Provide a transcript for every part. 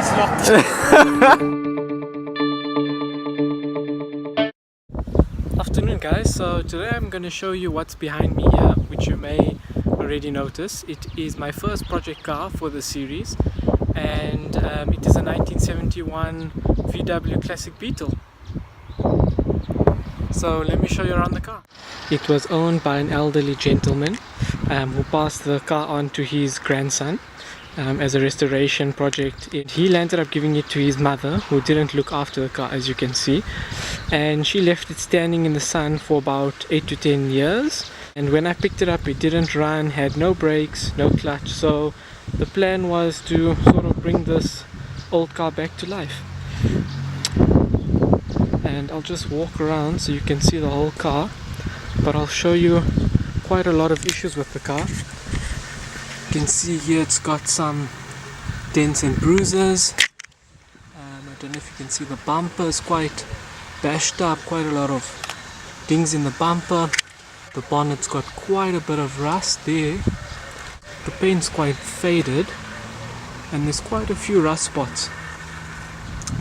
it's locked. Afternoon guys, so today I'm going to show you what's behind me here, which you may already notice. It is my first project car for the series, and it is a 1971 VW Classic Beetle. So let me show you around the car. It was owned by an elderly gentleman who passed the car on to his grandson as a restoration project. He landed up giving it to his mother, who didn't look after the car, as you can see, and she left it standing in the sun for about 8 to 10 years. And when I picked it up, it didn't run, had no brakes, no clutch, so the plan was to sort of bring this old car back to life. And I'll just walk around so you can see the whole car, but I'll show you quite a lot of issues with the car. You can see here it's got some dents and bruises. I don't know if you can see the bumper is quite bashed up, quite a lot of dings in the bumper. The bonnet's got quite a bit of rust there. The paint's quite faded and there's quite a few rust spots.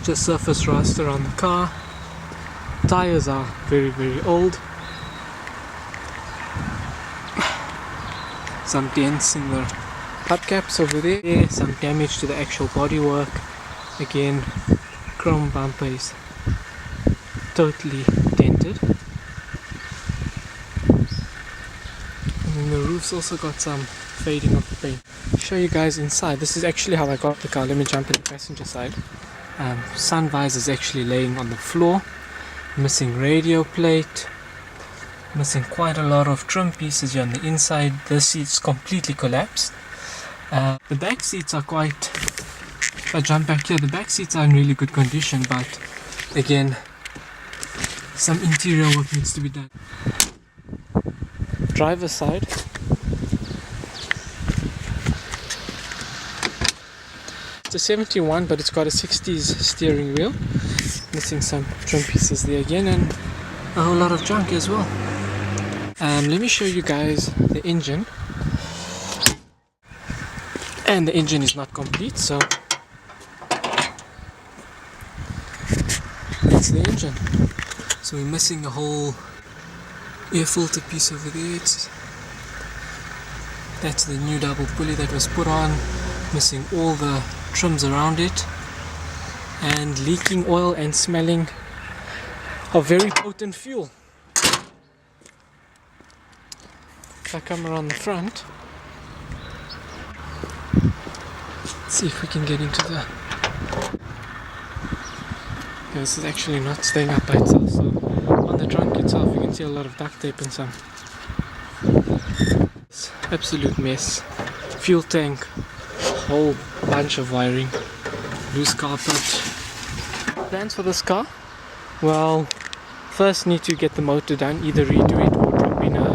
Just surface rust around the car. Tires are very old. Some dents in the hubcaps over there. Some damage to the actual bodywork. Again, chrome bumper is totally dented. And then the roof's also got some fading of the paint. I'll show you guys inside. This is actually how I got the car. Let me jump in the passenger side. Sun visor is actually laying on the floor. Missing radio plate. Missing quite a lot of trim pieces here on the inside. The seat's completely collapsed. The back seats are quite... If I jump back here, the back seats are in really good condition, but again, some interior work needs to be done. Driver's side. It's a 71, but it's got a 60s steering wheel. Missing some trim pieces there again, and a whole lot of junk as well. Let me show you guys the engine. And the engine is not complete, so that's the engine. So we're missing a whole air filter piece over there. That's the new double pulley that was put on. Missing all the trims around it. And leaking oil and smelling of very potent fuel. If I come around the front, let's see if we can get into the... Yeah, this is actually not staying up by itself, so on the trunk itself you can see a lot of duct tape and some absolute mess. Fuel tank, whole bunch of wiring, loose carpet. Plans for this car? Well, first need to get the motor done, either redo it or drop in a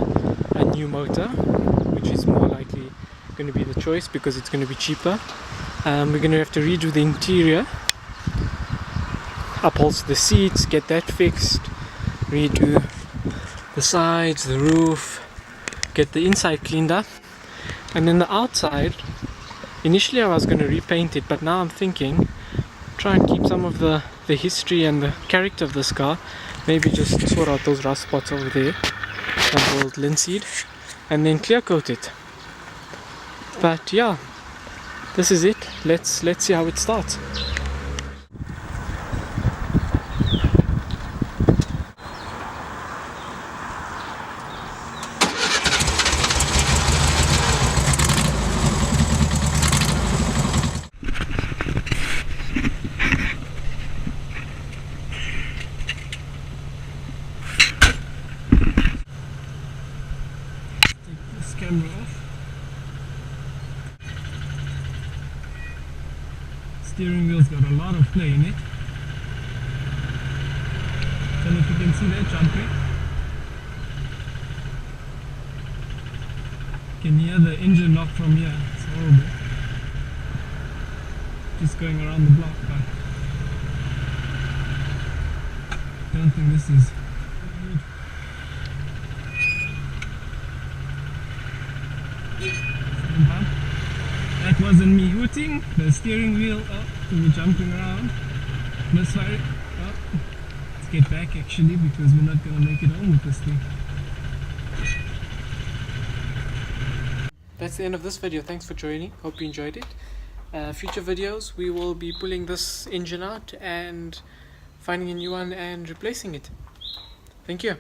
new motor, which is more likely going to be the choice because it's going to be cheaper. We're going to have to redo the interior, upholster the seats, get that fixed, redo the sides, the roof, get the inside cleaned up, and then the outside. Initially I was going to repaint it, but now I'm thinking try and keep some of the history and the character of this car. Maybe just sort out those rust spots over there and old linseed, and then clear coat it. But yeah, this is it. Let's see how it starts. Camera off. Steering wheel's got a lot of play in it. Don't know if you can see that jumping. You can hear the engine knock from here. It's horrible. Just going around the block, but I don't think this is good. That wasn't me hooting, the steering wheel up. So we're jumping around this way. Oh, let's get back actually, because we're not going to make it home with this thing. That's the end of this video. Thanks for joining. Hope you enjoyed it. Future videos, we will be pulling this engine out and finding a new one and replacing it. Thank you.